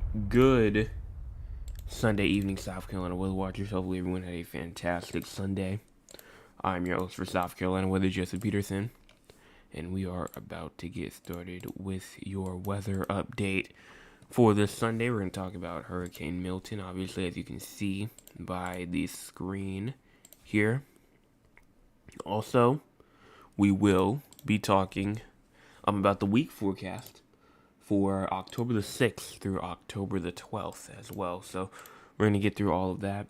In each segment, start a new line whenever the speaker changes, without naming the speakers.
Good Sunday evening, South Carolina weather watchers. Hopefully, everyone had a fantastic Sunday. I'm your host for South Carolina Weather, Jesse Peterson, and we are about to get started with your weather update for this Sunday. We're going to talk about Hurricane Milton, obviously, as you can see by the screen here. Also, we will be talking about the week forecast for October the 6th through October the 12th as well. So we're going to get through all of that.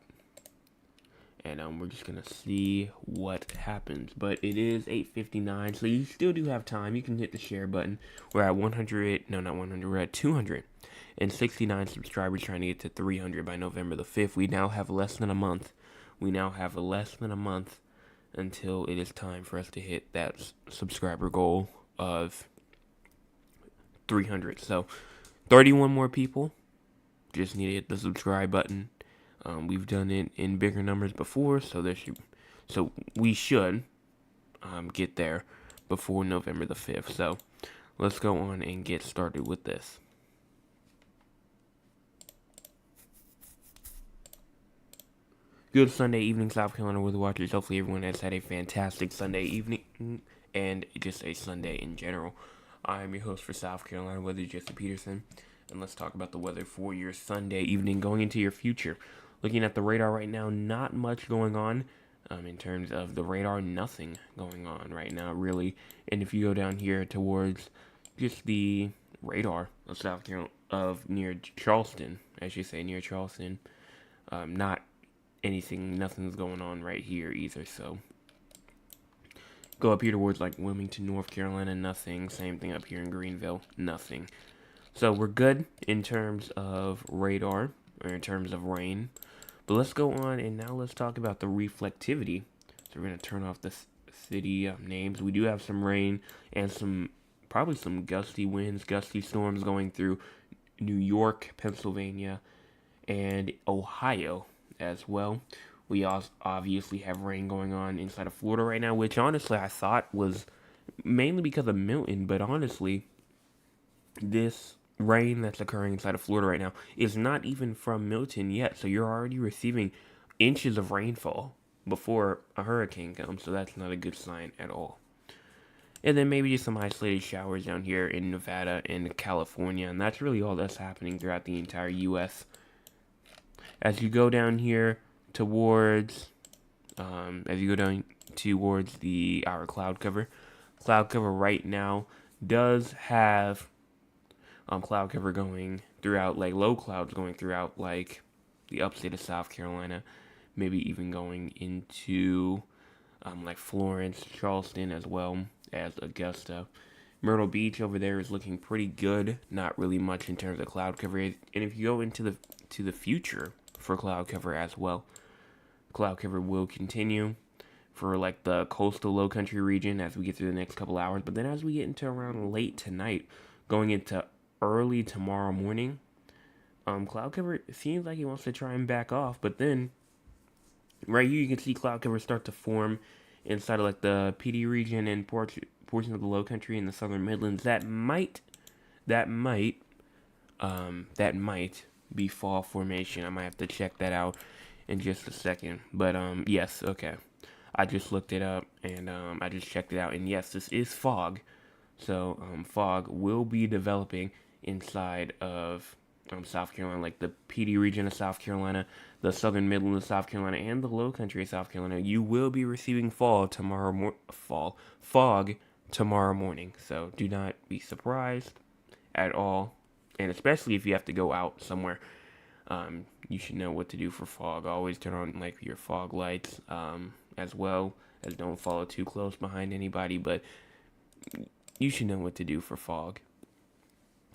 And we're just going to see what happens. But it is 8:59, so you still do have time. You can hit the share button. We're at 100, no, not 100, we're at 269 subscribers, trying to get to 300 by November the 5th. We now have less than a month. Until it is time for us to hit that subscriber goal of 300. So 31 more people just need to hit the subscribe button. We've done it in bigger numbers before, so we should get there before November the 5th. So let's go on and get started with this. Good Sunday evening, South Carolina weather watchers. Hopefully everyone has had a fantastic Sunday evening and just a Sunday in general. I'm your host for South Carolina Weather, Jesse Peterson, and let's talk about the weather for your Sunday evening going into your future. Looking at the radar right now, not much going on. In terms of the radar, nothing going on right now, really. And if you go down here towards just the radar of South Carolina, near Charleston, near Charleston, not nothing's going on right here either. So go up here towards like Wilmington, North Carolina, nothing. Same thing up here in Greenville, nothing. So we're good in terms of radar, or in terms of rain. But let's go on and now let's talk about the reflectivity. So we're going to turn off the city names. We do have some rain and probably some gusty winds, gusty storms going through New York, Pennsylvania, and Ohio as well. We also obviously have rain going on inside of Florida right now, which honestly I thought was mainly because of Milton, but honestly, this rain that's occurring inside of Florida right now is not even from Milton yet. So you're already receiving inches of rainfall before a hurricane comes. So that's not a good sign at all. And then maybe just some isolated showers down here in Nevada and California. And that's really all that's happening throughout the entire U.S. As you go down here towards, our cloud cover right now does have cloud cover going throughout, like low clouds going throughout, like the upstate of South Carolina, maybe even going into like Florence, Charleston, as well as Augusta. Myrtle Beach over there is looking pretty good. Not really much in terms of cloud cover. And if you go into the future for cloud cover as well, cloud cover will continue for like the coastal low country region as we get through the next couple hours. But then as we get into around late tonight, going into early tomorrow morning, cloud cover seems like it wants to try and back off. But then right here you can see cloud cover start to form inside of like the PD region and portion of the low country in the southern Midlands. That might be fall formation. I might have to check that out in just a second. But yes, okay. I just looked it up and I just checked it out, and yes, this is fog. So fog will be developing inside of South Carolina, like the PD region of South Carolina, the southern Midland of South Carolina, and the low country of South Carolina. You will be receiving fog tomorrow morning. So do not be surprised at all, and especially if you have to go out somewhere. You should know what to do for fog. Always turn on like your fog lights, as well as don't follow too close behind anybody. But you should know what to do for fog.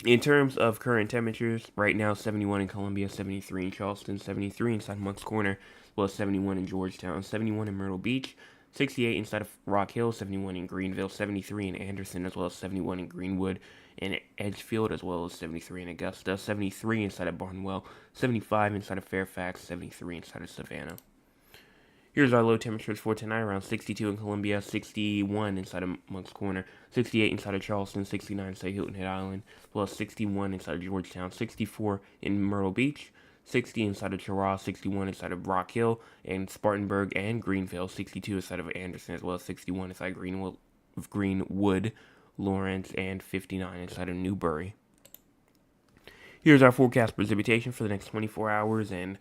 In terms of current temperatures, right now 71 in Columbia, 73 in Charleston, 73 inside Moncks Corner, as well as 71 in Georgetown, 71 in Myrtle Beach, 68 inside of Rock Hill, 71 in Greenville, 73 in Anderson, as well as 71 in Greenwood and Edgefield, as well as 73 in Augusta, 73 inside of Barnwell, 75 inside of Fairfax, 73 inside of Savannah. Here's our low temperatures for tonight, around 62 in Columbia, 61 inside of Moncks Corner, 68 inside of Charleston, 69 inside Hilton Head Island, plus 61 inside of Georgetown, 64 in Myrtle Beach, 60 inside of Cheraw, 61 inside of Rock Hill, and Spartanburg and Greenville, 62 inside of Anderson, as well as 61 inside Greenwood, Lawrence, and 59 inside of Newberry. Here's our forecast precipitation for the next 24 hours, and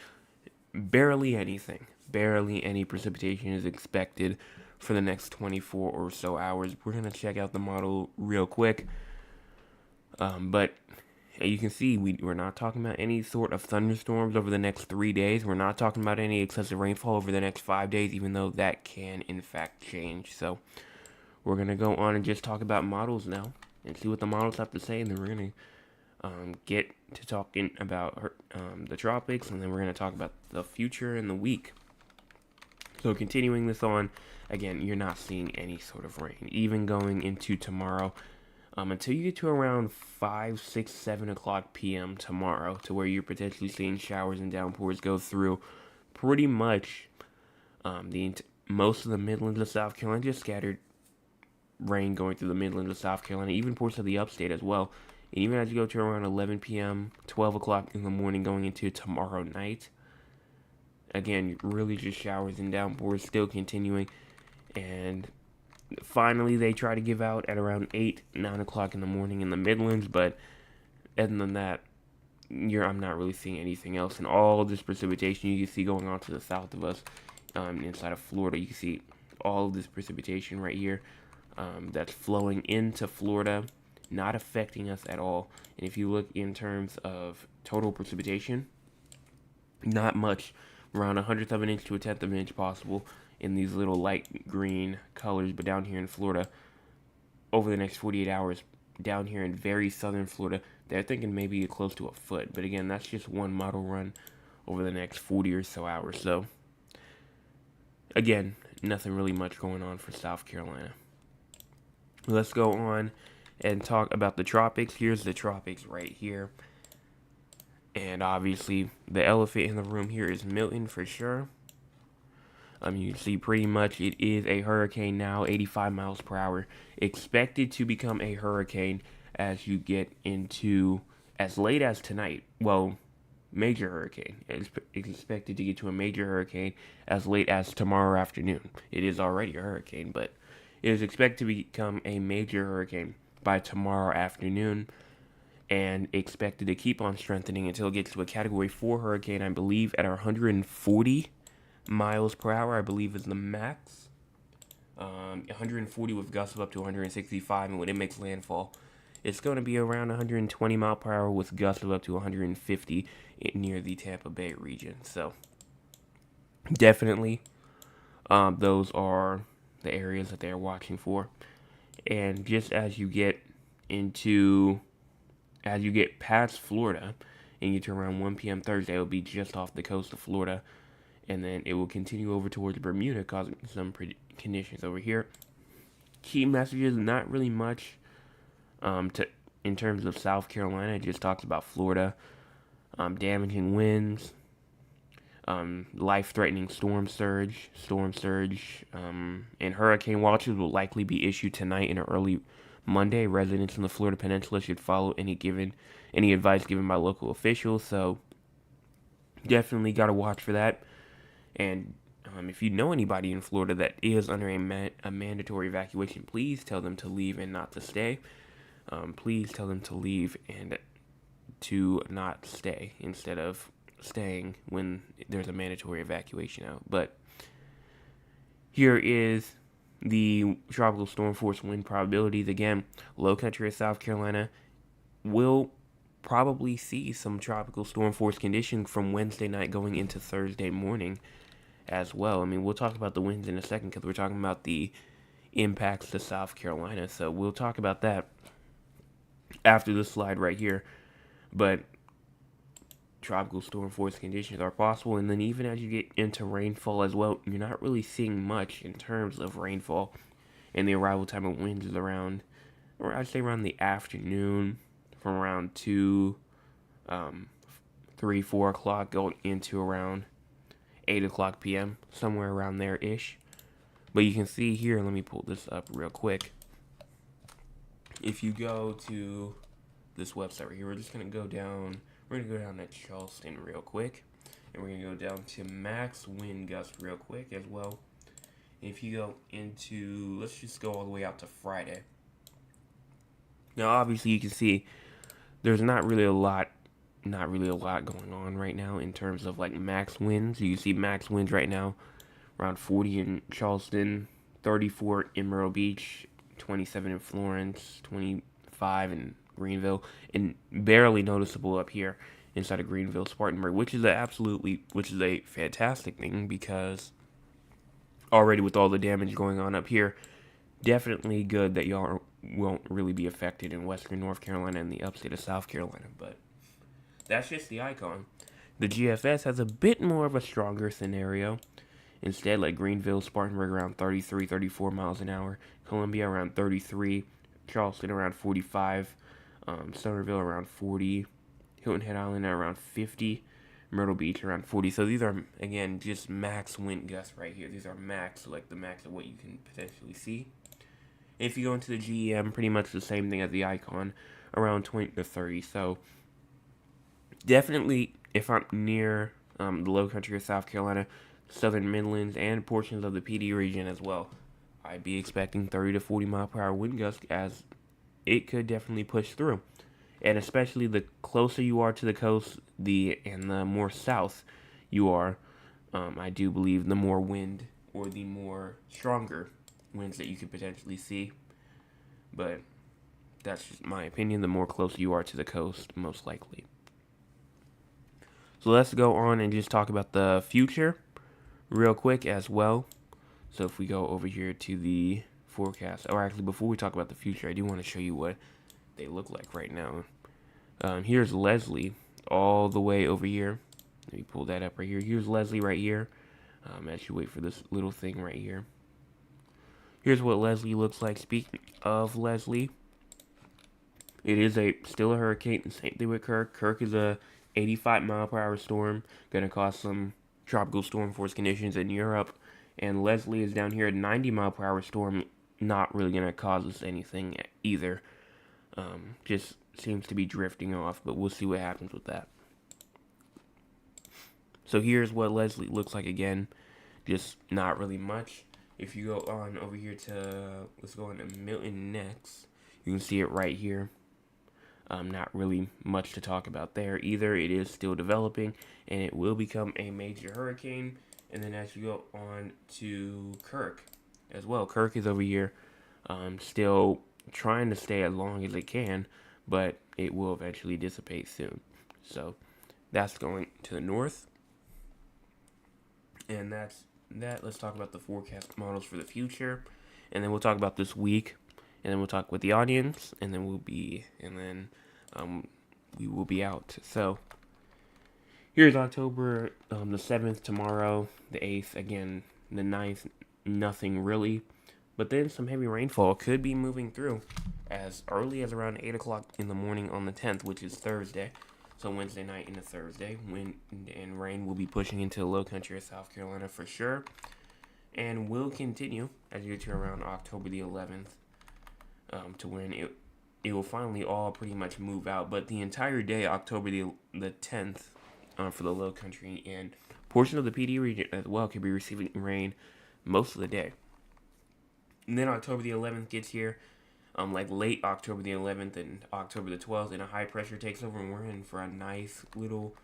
barely anything. Barely any precipitation is expected for the next 24 or so hours. We're going to check out the model real quick. But you can see we're not talking about any sort of thunderstorms over the next 3 days. We're not talking about any excessive rainfall over the next 5 days, even though that can, in fact, change. So we're going to go on and just talk about models now and see what the models have to say, and then we're going to get to talking about the tropics, and then we're going to talk about the future and the week. So continuing this on, again, you're not seeing any sort of rain, even going into tomorrow, until you get to around 5, 6, 7 o'clock p.m. tomorrow, to where you're potentially seeing showers and downpours go through pretty much most of the Midlands of South Carolina, just scattered rain going through the Midlands of South Carolina, even portions of the upstate as well. And even as you go to around 11 p.m., 12 o'clock in the morning going into tomorrow night, again, really just showers and downpours still continuing. And finally, they try to give out at around 8, 9 o'clock in the morning in the Midlands. But other than that, I'm not really seeing anything else. And all this precipitation you can see going on to the south of us, inside of Florida, you can see all of this precipitation right here that's flowing into Florida, not affecting us at all. And if you look in terms of total precipitation, not much, around 1/100 of an inch to 1/10 of an inch possible in these little light green colors. But down here in Florida, over the next 48 hours, down here in very southern Florida, they're thinking maybe close to a foot. But again, that's just one model run over the next 40 or so hours. So again, nothing really much going on for South Carolina. Let's go on and talk about the tropics. Here's the tropics right here. And obviously, the elephant in the room here is Milton for sure. You can see pretty much it is a hurricane now, 85 miles per hour. Expected to become a hurricane as you get into as late as tonight. Well, major hurricane. It's expected to get to a major hurricane as late as tomorrow afternoon. It is already a hurricane, but it is expected to become a major hurricane by tomorrow afternoon, and expected to keep on strengthening until it gets to a Category 4 hurricane, I believe, at 140 miles per hour, I believe is the max. 140 with gusts of up to 165, and when it makes landfall, it's going to be around 120 mile per hour with gusts of up to 150 near the Tampa Bay region. So definitely, those are the areas that they're watching for. And just as you get past Florida and you get to around 1 p.m. Thursday, it'll be just off the coast of Florida, and then it will continue over towards Bermuda, causing some conditions over here. Key messages, not really much in terms of South Carolina. It just talks about Florida, damaging winds, life-threatening storm surge, and hurricane watches will likely be issued tonight and early Monday. Residents in the Florida Peninsula should follow any advice given by local officials. So definitely got to watch for that. And if you know anybody in Florida that is under a mandatory evacuation, please tell them to leave and not to stay. Please tell them to leave and to not stay instead of staying when there's a mandatory evacuation out. But here is the tropical storm force wind probabilities. Again, low country of South Carolina will probably see some tropical storm force conditions from Wednesday night going into Thursday morning as well. I mean, we'll talk about the winds in a second because we're talking about the impacts to South Carolina. So we'll talk about that after this slide right here. But tropical storm force conditions are possible, and then even as you get into rainfall as well, you're not really seeing much in terms of rainfall, and the arrival time of winds is around, or I'd say around the afternoon, from around 2, 3, 4 o'clock going into around 8 o'clock p.m., somewhere around there-ish. But you can see here, let me pull this up real quick. If you go to this website right here, we're just going to go down, we're going to go down to Charleston real quick. And we're going to go down to max wind gust real quick as well. If you go into, let's just go all the way out to Friday. Now, obviously, you can see there's not really a lot going on right now in terms of like max winds. You can see max winds right now around 40 in Charleston, 34 in Myrtle Beach, 27 in Florence, 25 in Greenville, and barely noticeable up here inside of Greenville, Spartanburg, which is a fantastic thing, because already with all the damage going on up here, definitely good that y'all won't really be affected in western North Carolina and the upstate of South Carolina. But that's just the icon. The GFS has a bit more of a stronger scenario. Instead, like Greenville, Spartanburg around 33, 34 miles an hour, Columbia around 33, Charleston around 45, Somerville around 40, Hilton Head Island around 50, Myrtle Beach around 40. So these are, again, just max wind gusts right here. These are max, like the max of what you can potentially see. If you go into the GEM, pretty much the same thing as the icon, around 20 to 30. So definitely, if I'm near the low country of South Carolina, Southern Midlands, and portions of the PD region as well, I'd be expecting 30 to 40 mile per hour wind gusts, as it could definitely push through. And especially the closer you are to the coast, and the more south you are, I do believe the more wind, or the more stronger winds that you could potentially see. But that's just my opinion. The more closer you are to the coast, most likely. So let's go on and just talk about the future real quick as well. So if we go over here to the forecast, or actually before we talk about the future, I do want to show you what they look like right now. Here's Leslie all the way over here. Let me pull that up right here. Here's Leslie right here. As you wait for this little thing right here. Here's what Leslie looks like. Speaking of Leslie, it is still a hurricane. Same thing with Kirk. Kirk is a 85 mile per hour storm, gonna cause some tropical storm force conditions in Europe. And Leslie is down here at 90 mile per hour storm, not really gonna cause us anything either. Just seems to be drifting off, but we'll see what happens with that. So here's what Leslie looks like again. Just not really much. If you go on over here to, let's go on to Milton next, you can see it right here. Not really much to talk about there either. It is still developing, and it will become a major hurricane. And then as you go on to Kirk as well, Kirk is over here, still trying to stay as long as it can, but it will eventually dissipate soon. So that's going to the north. And that's that. Let's talk about the forecast models for the future, and then we'll talk about this week, and then we'll talk with the audience, and then we will be out. So here's October the 7th tomorrow, the 8th again, the 9th, nothing really, but then some heavy rainfall could be moving through as early as around 8 o'clock in the morning on the 10th, which is Thursday. So Wednesday night into Thursday, wind and rain will be pushing into the low country of South Carolina for sure, and will continue as you get to around October the 11th, to when it will finally all pretty much move out. But the entire day, October the 10th, for the low country and portion of the PD region as well, could be receiving rain most of the day. And then October the 11th gets here. Like late October the 11th and October the 12th, and a high pressure takes over, and we're in for a nice little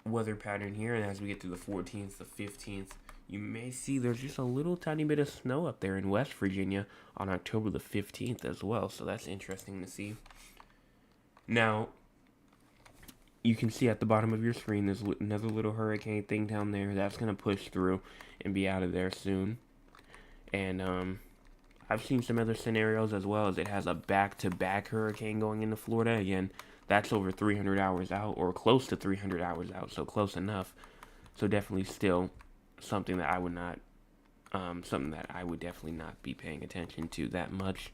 weather pattern here. And as we get to the 14th, the 15th, you may see there's just a little tiny bit of snow up there in West Virginia on October the 15th as well. So that's interesting to see. Now, you can see at the bottom of your screen, there's another little hurricane thing down there. That's going to push through and be out of there soon. And, I've seen some other scenarios as well, as it has a back-to-back hurricane going into Florida. Again, that's over 300 hours out, or close to 300 hours out, so close enough. So definitely still something that I would definitely not be paying attention to that much.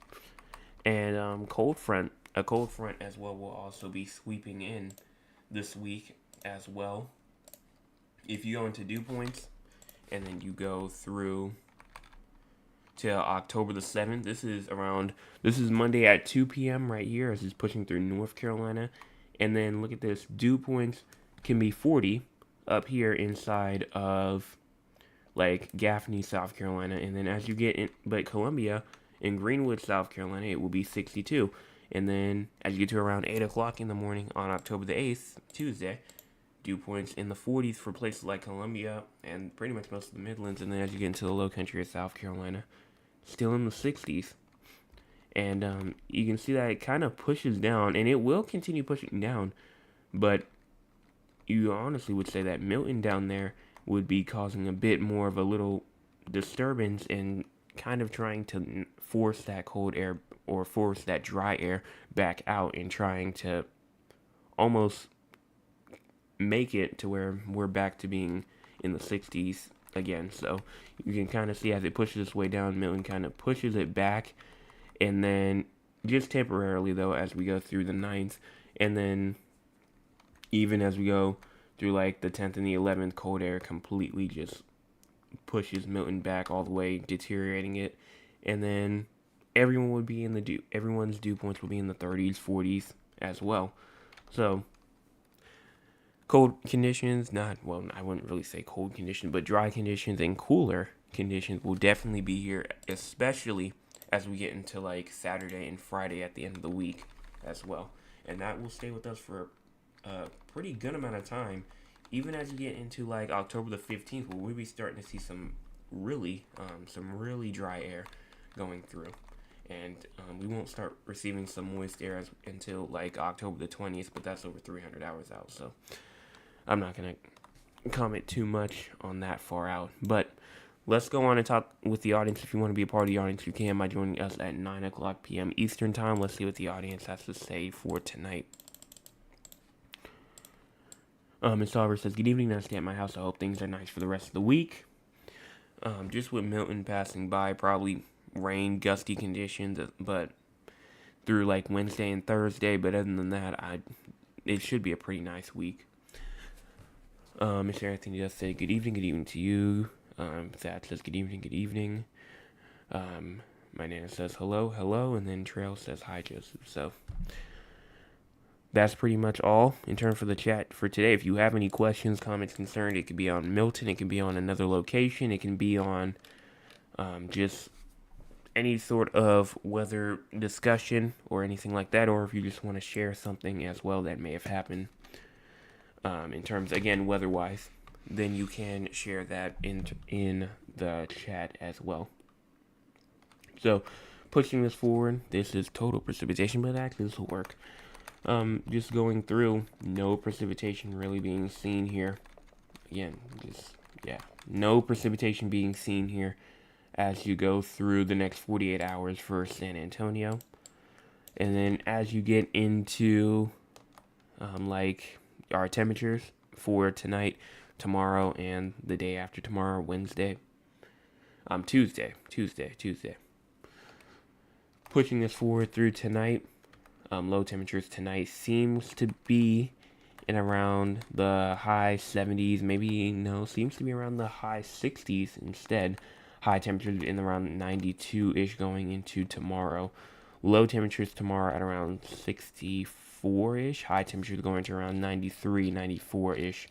And a cold front as well will also be sweeping in this week as well. if you go into dew points and then you go through till October the 7th, this is Monday at 2 p.m. right here as it's pushing through North Carolina. And then look at this, dew points can be 40 up here inside of like Gaffney, South Carolina. And then as you get in, but Columbia in Greenwood, South Carolina, it will be 62. And then as you get to around 8 o'clock in the morning on October the 8th, Tuesday, dew points in the 40s for places like Columbia and pretty much most of the Midlands. And then as you get into the low country of South Carolina, still in the 60s. And you can see that it kind of pushes down, and it will continue pushing down. But you honestly would say that Milton down there would be causing a bit more of a little disturbance and kind of trying to force that cold air or force that dry air back out and trying to almost make it to where we're back to being in the 60s again. So you can kind of see as it pushes its way down, Milton kind of pushes it back, and then just temporarily though as we go through the 9th, and then even as we go through like the 10th and the 11th, cold air completely just pushes Milton back all the way, deteriorating it, and then everyone's dew points will be in the 30s, 40s as well. So cold conditions, I wouldn't really say cold conditions, but dry conditions and cooler conditions will definitely be here, especially as we get into like Saturday and Friday at the end of the week as well. And that will stay with us for a pretty good amount of time, even as you get into like October the 15th, where we'll be starting to see some really dry air going through. And we won't start receiving some moist air until like October the 20th, but that's over 300 hours out, so I'm not going to comment too much on that far out. But let's go on and talk with the audience. If you want to be a part of the audience, you can by joining us at 9 o'clock p.m. Eastern Time. Let's see what the audience has to say for tonight. Ms. Oliver says, good evening, nice to stay at my house. I hope things are nice for the rest of the week. Just with Milton passing by, probably rain, gusty conditions, but through like Wednesday and Thursday. But other than that, it should be a pretty nice week. Mr. Anthony just said, good evening to you. Thad says, good evening. My Nana says, hello, and then Trail says, hi, Joseph. So that's pretty much all in terms of the chat for today. If you have any questions, comments, concerns, it could be on Milton, it can be on another location, it can be on just any sort of weather discussion or anything like that, or if you just want to share something as well that may have happened in terms, again, weather-wise, then you can share that in the chat as well. So, pushing this forward, this is total precipitation, but actually this will work. Just going through, no precipitation really being seen here. Again, no precipitation being seen here as you go through the next 48 hours for San Antonio. And then as you get into, like, our temperatures for tonight, tomorrow, and the day after tomorrow, Wednesday. Tuesday. Pushing this forward through tonight, low temperatures tonight seems to be in around the high 70s, seems to be around the high 60s instead. High temperatures in around 92-ish going into tomorrow. Low temperatures tomorrow at around 64-ish. High temperatures going to around 93, 94-ish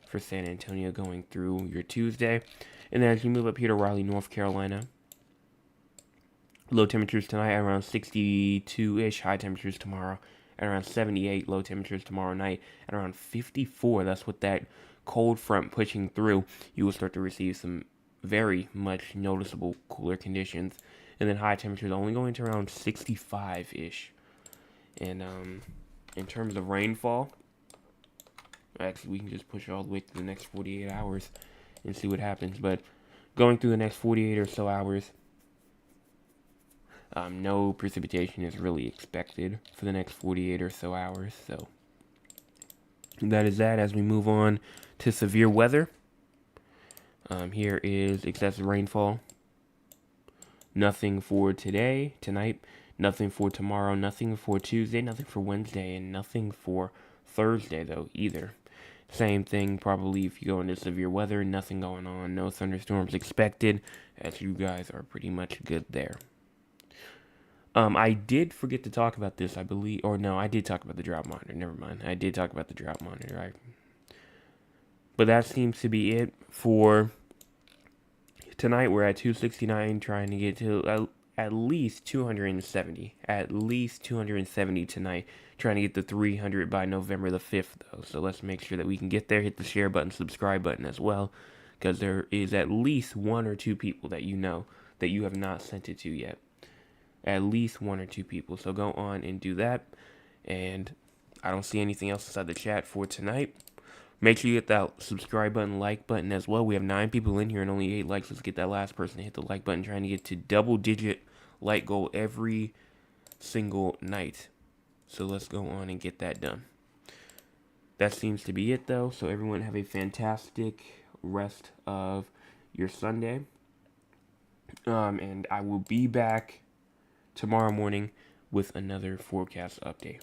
for San Antonio going through your Tuesday. And then as you move up here to Raleigh, North Carolina, low temperatures tonight at around 62-ish. High temperatures tomorrow at around 78. Low temperatures tomorrow night at around 54. That's with that cold front pushing through. You will start to receive some very much noticeable cooler conditions. And then high temperatures only going to around 65-ish. And in terms of rainfall, actually we can just push all the way through the next 48 hours and see what happens. But going through the next 48 or so hours, no precipitation is really expected for the next 48 or so hours. So that is that. As we move on to severe weather, here is excessive rainfall. Nothing for tonight, nothing for tomorrow, nothing for Tuesday, nothing for Wednesday, and nothing for Thursday, though, either. Same thing probably if you go into severe weather, nothing going on, no thunderstorms expected, as you guys are pretty much good there. I did forget to talk about this, I believe, or no, I did talk about the drought monitor. Never mind, I did talk about the drought monitor. But that seems to be it for tonight. We're at 269, trying to get to at least 270. At least 270 tonight. Trying to get to 300 by November the 5th, though. So let's make sure that we can get there. Hit the share button, subscribe button as well. Because there is at least one or two people that you know that you have not sent it to yet. At least one or two people. So go on and do that. And I don't see anything else inside the chat for tonight. Make sure you hit that subscribe button, like button as well. We have 9 people in here and only 8 likes. Let's get that last person to hit the like button. Trying to get to double-digit like goal every single night. So let's go on and get that done. That seems to be it, though. So everyone have a fantastic rest of your Sunday. And I will be back tomorrow morning with another forecast update.